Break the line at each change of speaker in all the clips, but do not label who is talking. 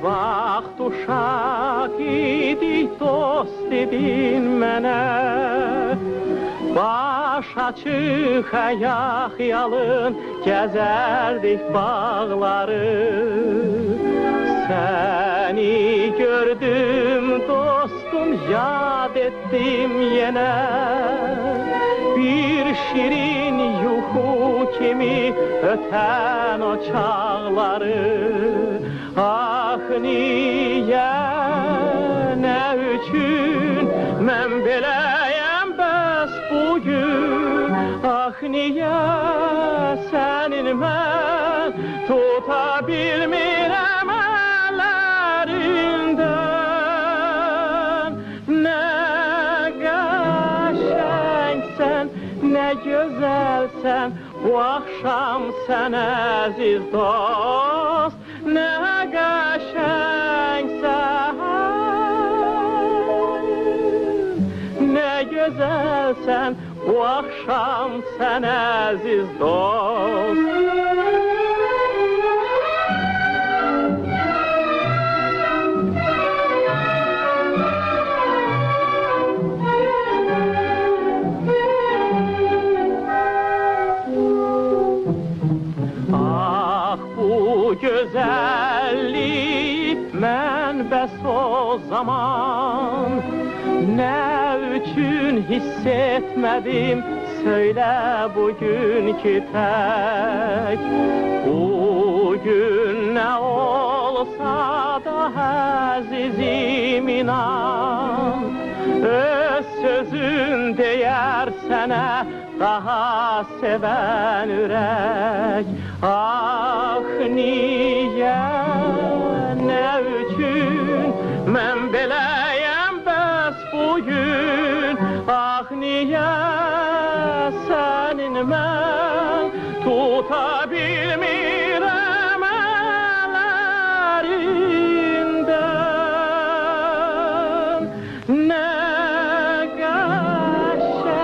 vaxt uşaq idik, dost idin mənə. Baş açıq ayaq yalın gəzərdik bağları. Səni gördüm dostum, yad etdim yenə. Bir şirin yuxu kimi ötən o çağları. Ah niyə, nə üçün mən beləyəm bəs bugün? Ah niyə sənin mən tuta bilmirəm əllərindən? Nə qəşəngsən, nə gözəlsən bu axşam sən əziz dost. Nə qəşəngsən, nə gözəlsən bu axşam sən əziz dost. Gözəllik mən bəs o zaman nə üçün hiss etmədim, söylə bugünkü tək. Bugün nə olsa da əzizim inan, öz sözün deyər sənə daha sevən ürək. Ah niyə, nə üçün mən beləyəm bəs bugün? Ah niyə sənin mən tuta bilmirəm əllərindən? Nə qəşəngsən,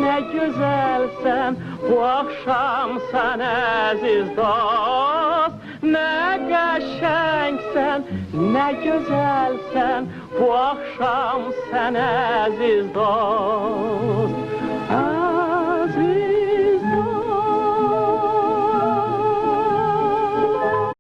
nə gözəlsən bu axşam sən əziz dost. Nə qəşəngsən, nə gözəlsən bu axşam sən əziz dost.